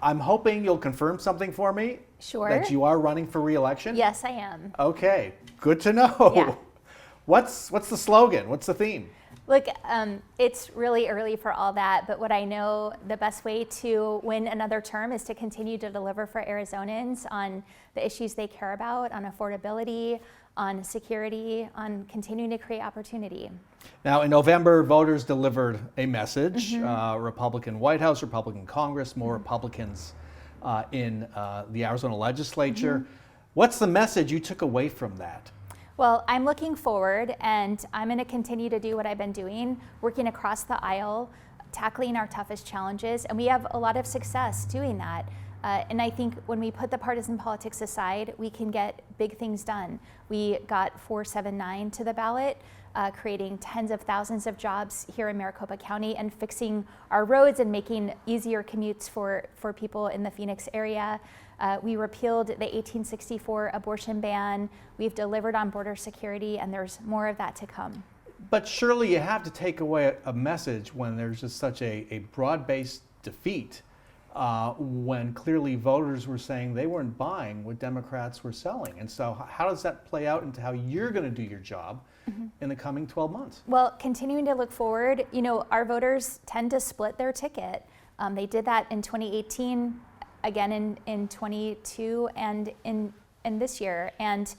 I'm hoping you'll confirm something for me. Sure. That you are running for re-election? Yes, I am. Okay, good to know. Yeah. What's the slogan? What's the theme? Look, it's really early for all that, but what I know the best way to win another term is to continue to deliver for Arizonans on the issues they care about, on affordability, on security, on continuing to create opportunity. Now, in November, voters delivered a message. Republican White House, Republican Congress, more Republicans in the Arizona legislature. What's the message you took away from that? Well, I'm looking forward, and I'm going to continue to do what I've been doing, working across the aisle, tackling our toughest challenges, and we have a lot of success doing that. And I think when we put the partisan politics aside, we can get big things done. We got 479 to the ballot, creating tens of thousands of jobs here in Maricopa County and fixing our roads and making easier commutes for people in the Phoenix area. We repealed the 1864 abortion ban. We've delivered on border security, and there's more of that to come. But surely you have to take away a message when there's just such a broad-based defeat, when clearly voters were saying they weren't buying what Democrats were selling. And so how does that play out into how you're going to do your job in the coming 12 months? Well, continuing to look forward, you know, our voters tend to split their ticket. They did that in 2018, again in 22, and in this year. And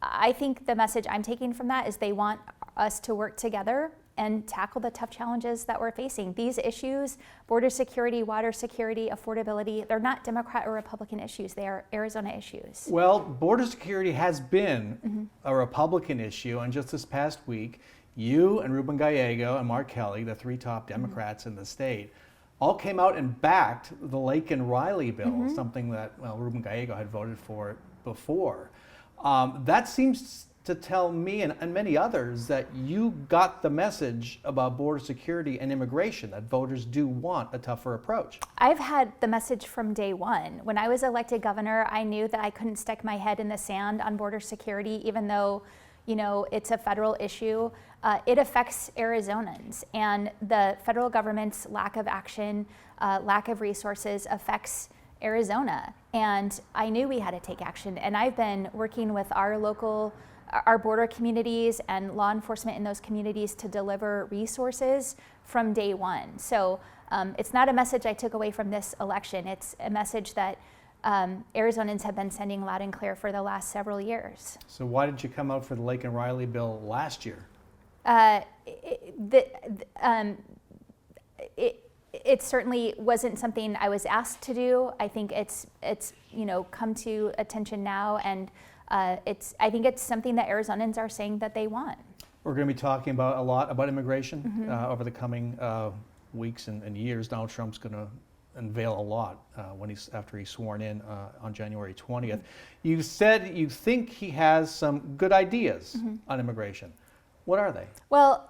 I think the message I'm taking from that is they want us to work together and tackle the tough challenges that we're facing. These issues, border security, water security, affordability, they're not Democrat or Republican issues, they are Arizona issues. Well, border security has been a Republican issue, and just this past week, you and Ruben Gallego and Mark Kelly, the three top Democrats in the state, all came out and backed the Lake and Riley bill, something that, well, Ruben Gallego had voted for before. That seems to tell me and many others that you got the message about border security and immigration, that voters do want a tougher approach. I've had the message from day one. When I was elected governor, I knew that I couldn't stick my head in the sand on border security, even though, you know, it's a federal issue. It affects Arizonans, and the federal government's lack of action, lack of resources affects Arizona. And I knew we had to take action, and I've been working with our border communities and law enforcement in those communities to deliver resources from day one. So it's not a message I took away from this election. It's a message that Arizonans have been sending loud and clear for the last several years. So why did you come out for the Lake and Riley bill last year? It certainly wasn't something I was asked to do. I think it's you know, come to attention now, and I think it's something that Arizonans are saying that they want. We're going to be talking a lot about immigration over the coming weeks and years. Donald Trump's going to unveil a lot after he's sworn in on January 20th. You said you think he has some good ideas on immigration. What are they? Well,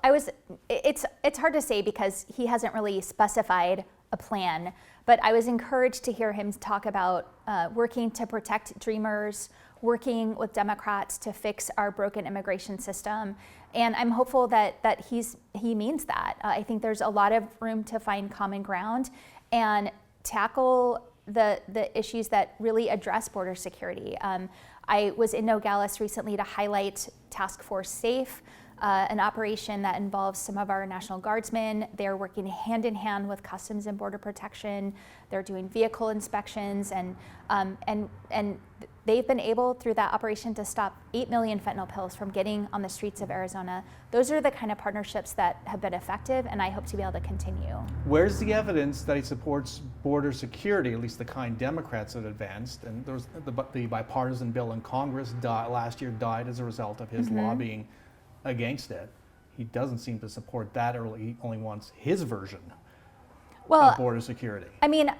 it's hard to say because he hasn't really specified a plan, but I was encouraged to hear him talk about working to protect dreamers, working with Democrats to fix our broken immigration system. And I'm hopeful that he means that. I think there's a lot of room to find common ground and tackle the issues that really address border security. I was in Nogales recently to highlight Task Force Safe, an operation that involves some of our National Guardsmen. They're working hand in hand with Customs and Border Protection. They're doing vehicle inspections, and they've been able, through that operation, to stop 8 million fentanyl pills from getting on the streets of Arizona. Those are the kind of partnerships that have been effective, and I hope to be able to continue. Where's the evidence that he supports border security, at least the kind Democrats have advanced? And there was the bipartisan bill in Congress last year died as a result of his lobbying against it. He doesn't seem to support that, or he only wants his version of border security. I mean,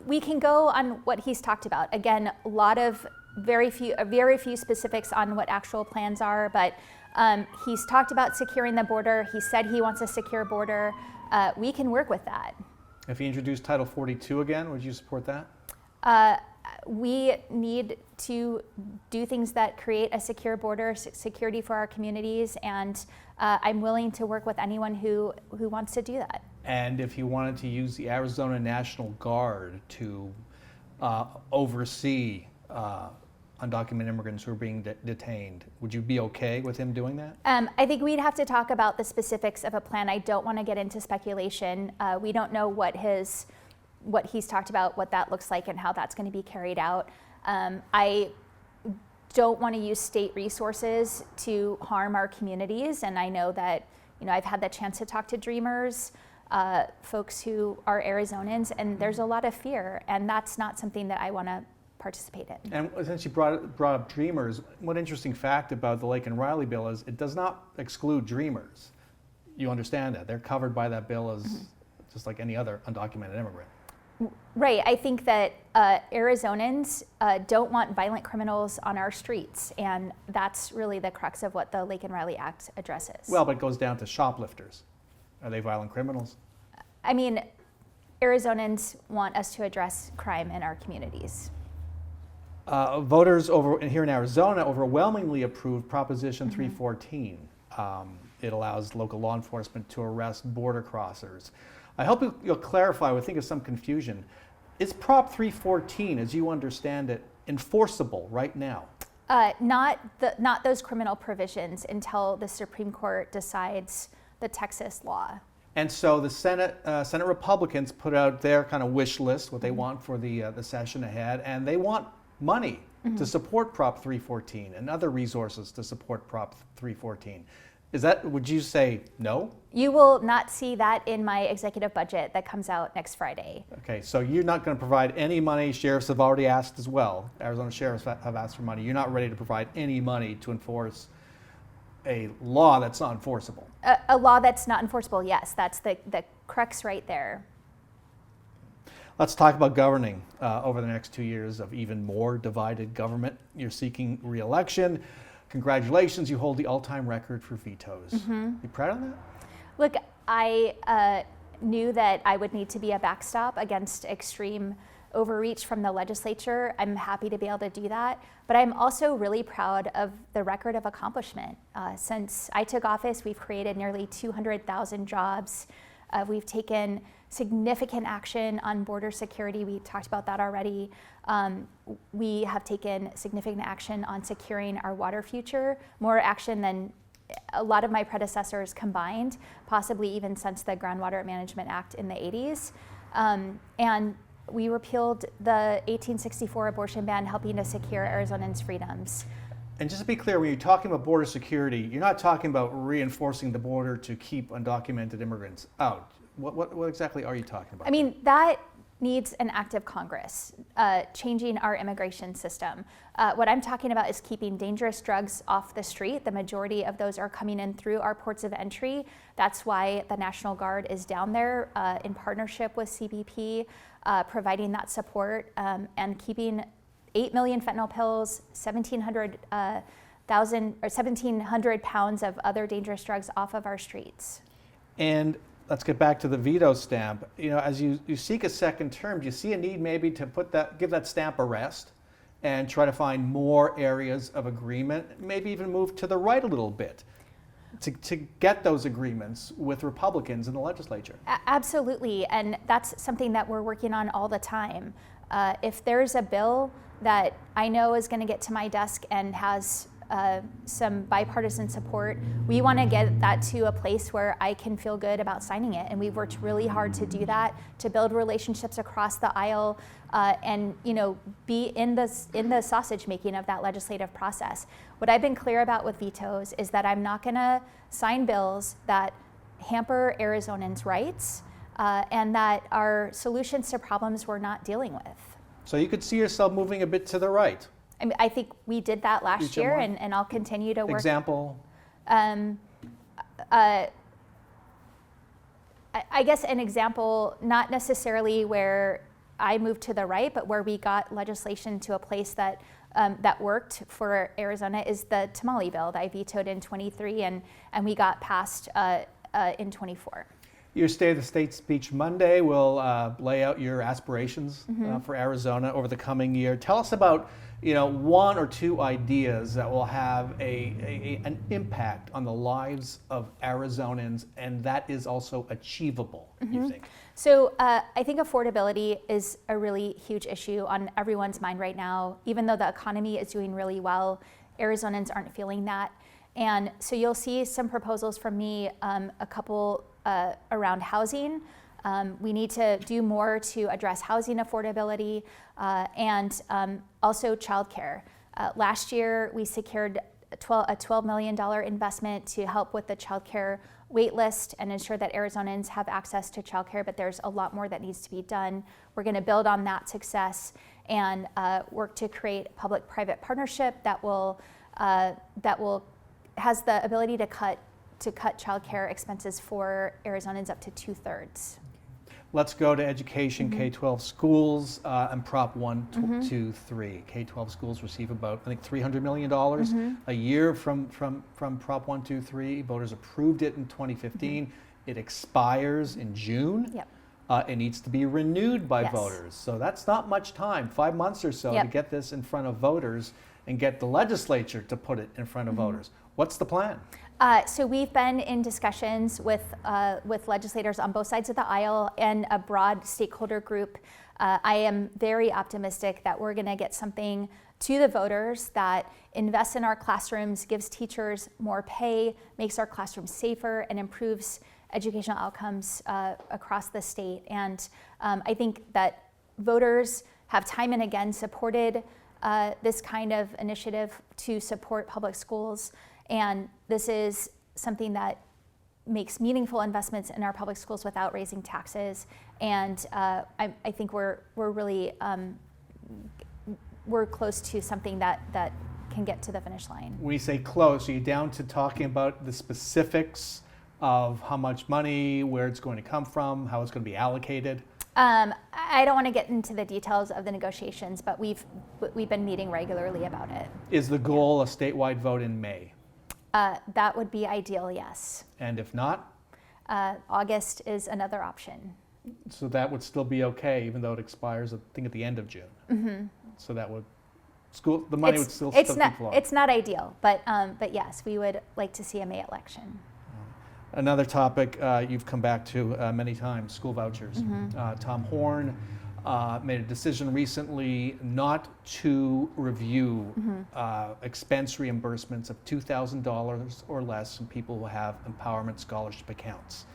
we can go on what he's talked about. Again, a lot of very few specifics on what actual plans are, but he's talked about securing the border. He said he wants a secure border. We can work with that. If he introduced Title 42 again, would you support that? We need to do things that create a secure border, security for our communities, and I'm willing to work with anyone who wants to do that. And if he wanted to use the Arizona National Guard to oversee undocumented immigrants who are being detained. Would you be okay with him doing that? I think we'd have to talk about the specifics of a plan. I don't want to get into speculation. We don't know what he's talked about, what that looks like, and how that's going to be carried out. I don't want to use state resources to harm our communities, and I know that I've had the chance to talk to Dreamers, folks who are Arizonans, and there's a lot of fear, and that's not something that I want to participate in. And since you brought up Dreamers, one interesting fact about the Lake and Riley bill is it does not exclude Dreamers. You understand that. They're covered by that bill as just like any other undocumented immigrant. Right. I think that Arizonans don't want violent criminals on our streets, and that's really the crux of what the Lake and Riley Act addresses. Well, but it goes down to shoplifters. Are they violent criminals? I mean, Arizonans want us to address crime in our communities. Voters here in Arizona overwhelmingly approved Proposition 314. It allows local law enforcement to arrest border crossers. I hope you'll clarify, I think of some confusion. Is Prop 314, as you understand it, enforceable right now? Not those criminal provisions until the Supreme Court decides the Texas law. And so the Senate Republicans put out their kind of wish list, what they want for the session ahead, and they want money to support Prop 314 and other resources to support Prop 314. Would you say no? You will not see that in my executive budget that comes out next Friday. Okay, so you're not going to provide any money. Sheriffs have already asked as well. Arizona sheriffs have asked for money. You're not ready to provide any money to enforce a law that's not enforceable. A law that's not enforceable, yes. That's the crux right there. Let's talk about governing over the next 2 years of even more divided government. You're seeking re-election. Congratulations, you hold the all-time record for vetoes. You proud of that? Look, I knew that I would need to be a backstop against extreme overreach from the legislature. I'm happy to be able to do that, but I'm also really proud of the record of accomplishment. Since I took office, we've created nearly 200,000 jobs. We've taken significant action on border security. We talked about that already. We have taken significant action on securing our water future, more action than a lot of my predecessors combined, possibly even since the Groundwater Management Act in the 80s. And we repealed the 1864 abortion ban, helping to secure Arizonans' freedoms. And just to be clear, when you're talking about border security, you're not talking about reinforcing the border to keep undocumented immigrants out. What exactly are you talking about? I mean, that needs an active Congress, changing our immigration system. What I'm talking about is keeping dangerous drugs off the street. The majority of those are coming in through our ports of entry. That's why the National Guard is down there in partnership with CBP, providing that support and keeping 8 million fentanyl pills, 1,700 pounds of other dangerous drugs off of our streets. And let's get back to the veto stamp. As you seek a second term, do you see a need maybe to give that stamp a rest and try to find more areas of agreement, maybe even move to the right a little bit to get those agreements with Republicans in the legislature? Absolutely, and that's something that we're working on all the time. If there's a bill that I know is going to get to my desk and has some bipartisan support, we want to get that to a place where I can feel good about signing it. And we've worked really hard to do that, to build relationships across the aisle, and be in the sausage making of that legislative process. What I've been clear about with vetoes is that I'm not going to sign bills that hamper Arizonans' rights and that are solutions to problems we're not dealing with. So you could see yourself moving a bit to the right. I think we did that last year, and I'll continue to work. Example? I guess an example, not necessarily where I moved to the right, but where we got legislation to a place that that worked for Arizona is the tamale bill that I vetoed in 23, and we got passed in 24. Your State of the State speech Monday will lay out your aspirations for Arizona over the coming year. Tell us about one or two ideas that will have an impact on the lives of Arizonans, and that is also achievable, you think? So I think affordability is a really huge issue on everyone's mind right now. Even though the economy is doing really well, Arizonans aren't feeling that. And so you'll see some proposals from me, a couple around housing. We need to do more to address housing affordability and also childcare. Last year, we secured a $12 million investment to help with the childcare wait list and ensure that Arizonans have access to childcare, but there's a lot more that needs to be done. We're going to build on that success and work to create a public-private partnership that will has the ability to cut childcare expenses for Arizonans up to 2/3. Let's go to education, K-12 schools, and Prop 123. K-12 schools receive about, I think, $300 million a year from Prop 123. Voters approved it in 2015. It expires in June. Yep. It needs to be renewed by Yes. voters. So that's not much time, 5 months or so, to get this in front of voters and get the legislature to put it in front of voters. What's the plan? So we've been in discussions with legislators on both sides of the aisle and a broad stakeholder group. I am very optimistic that we're going to get something to the voters that invests in our classrooms, gives teachers more pay, makes our classrooms safer, and improves educational outcomes across the state. And I think that voters have time and again supported this kind of initiative to support public schools. And this is something that makes meaningful investments in our public schools without raising taxes. And I think we're really we're close to something that can get to the finish line. When you say close, are you down to talking about the specifics of how much money, where it's going to come from, how it's going to be allocated? I don't want to get into the details of the negotiations, but we've been meeting regularly about it. Is the goal a statewide vote in May? That would be ideal, yes. And if not? August is another option. So that would still be okay, even though it expires, I think, at the end of June. So that would, the money would still keep flowing. It's not ideal, but yes, we would like to see a May election. Another topic you've come back to many times, school vouchers. Tom Horn made a decision recently not to review expense reimbursements of $2,000 or less from people who have empowerment scholarship accounts.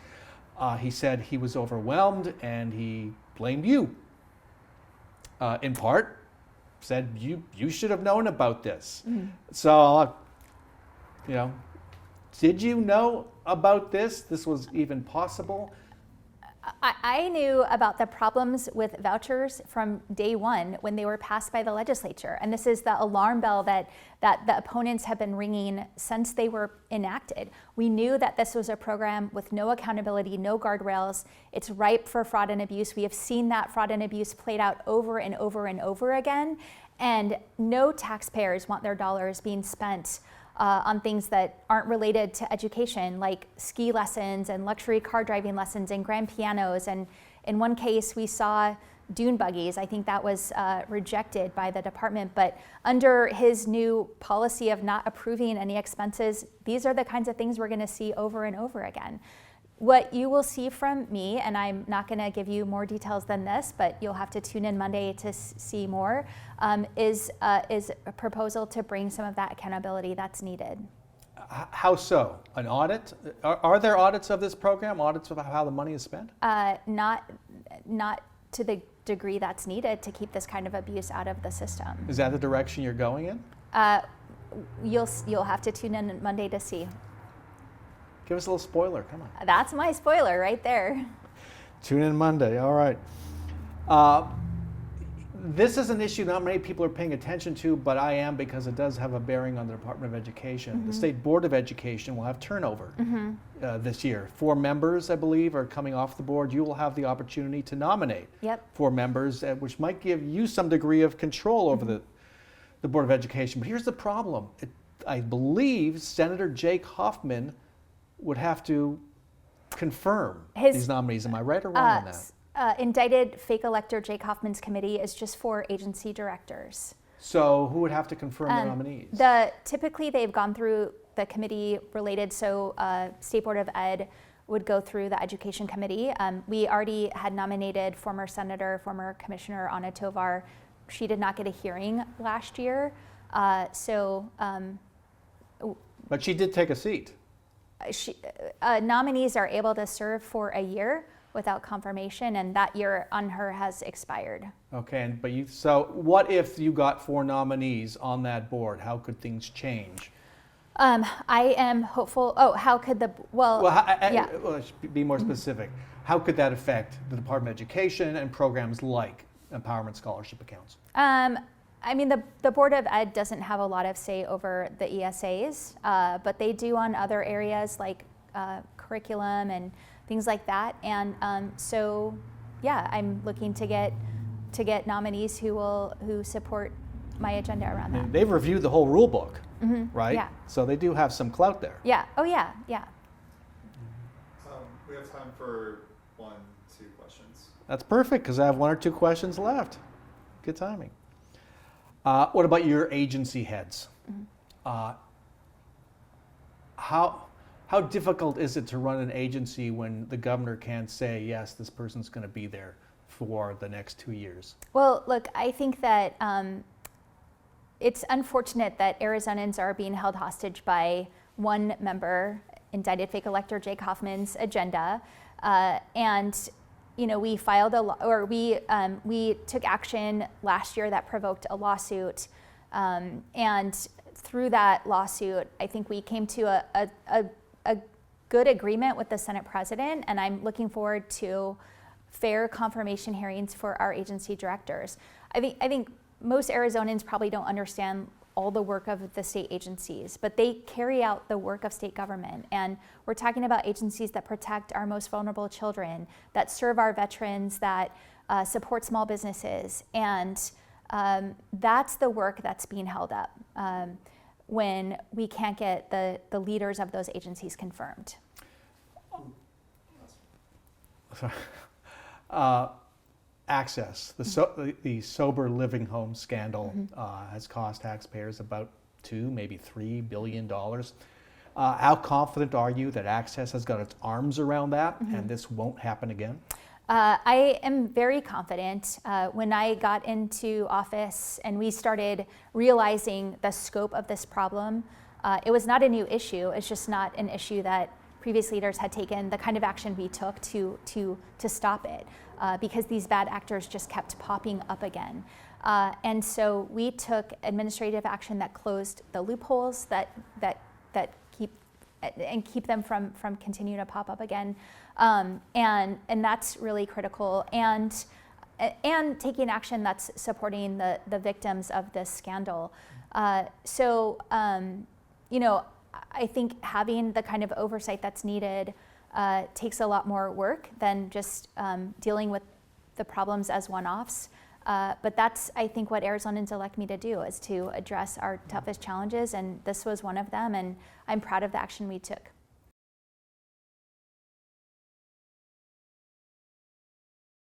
He said he was overwhelmed and he blamed you. In part, said you should have known about this. So, did you know about this? This was even possible? I knew about the problems with vouchers from day one when they were passed by the legislature. And this is the alarm bell that the opponents have been ringing since they were enacted. We knew that this was a program with no accountability, no guardrails. It's ripe for fraud and abuse. We have seen that fraud and abuse played out over and over and over again. And no taxpayers want their dollars being spent on things that aren't related to education, like ski lessons and luxury car driving lessons and grand pianos. And in one case, we saw dune buggies. I think that was rejected by the department. But under his new policy of not approving any expenses, these are the kinds of things we're going to see over and over again. What you will see from me, and I'm not going to give you more details than this, but you'll have to tune in Monday to see more, is a proposal to bring some of that accountability that's needed. How so? An audit? Are there audits of this program? Audits of how the money is spent? Not to the degree that's needed to keep this kind of abuse out of the system. Is that the direction you're going in? You'll have to tune in Monday to see. Give us a little spoiler, come on. That's my spoiler right there. Tune in Monday, all right. This is an issue not many people are paying attention to, but I am, because it does have a bearing on the Department of Education. The State Board of Education will have turnover this year. 4 members, I believe, are coming off the board. You will have the opportunity to nominate 4 members, which might give you some degree of control over the Board of Education. But here's the problem. I believe Senator Jake Hoffman would have to confirm these nominees. Am I right or wrong on that? Indicted fake elector Jake Hoffman's committee is just for agency directors. So who would have to confirm the nominees? Typically they've gone through the committee related, so State Board of Ed would go through the education committee. We already had nominated former senator, former commissioner Anna Tovar. She did not get a hearing last year. But she did take a seat. Nominees are able to serve for a year without confirmation, and that year on her has expired. Okay, so what if you got 4 nominees on that board? How could things change? I am hopeful. Oh, how could the let's be more specific. How could that affect the Department of Education and programs like Empowerment Scholarship Accounts? I mean, the Board of Ed doesn't have a lot of say over the ESAs, but they do on other areas like curriculum and things like that. And so, yeah, I'm looking to get nominees who support my agenda around that. They've reviewed the whole rule book, right? Yeah. So they do have some clout there. Yeah. Oh, yeah. Yeah. We have time for 1-2 questions. That's perfect because I have 1 or 2 questions left. Good timing. What about your agency heads? How difficult is it to run an agency when the governor can't say, yes, this person's going to be there for the next 2 years? Well, look, I think that it's unfortunate that Arizonans are being held hostage by one member, indicted fake elector Jake Hoffman's agenda, and we filed we took action last year that provoked a lawsuit, and through that lawsuit, I think we came to a good agreement with the Senate President, and I'm looking forward to fair confirmation hearings for our agency directors. I think most Arizonans probably don't understand all the work of the state agencies, but they carry out the work of state government. And we're talking about agencies that protect our most vulnerable children, that serve our veterans, that support small businesses. And that's the work that's being held up when we can't get the leaders of those agencies confirmed. Access. The sober living home scandal has cost taxpayers about maybe $3 billion. How confident are you that Access has got its arms around that and this won't happen again? I am very confident. When I got into office and we started realizing the scope of this problem, it was not a new issue. It's just not an issue that previous leaders had taken the kind of action we took to stop it, because these bad actors just kept popping up again. And so we took administrative action that closed the loopholes that keep them from continuing to pop up again. And that's really critical. And taking action that's supporting the victims of this scandal. I think having the kind of oversight that's needed takes a lot more work than just dealing with the problems as one-offs. But that's, I think, what Arizonans elect me to do, is to address our toughest challenges, and this was one of them, and I'm proud of the action we took.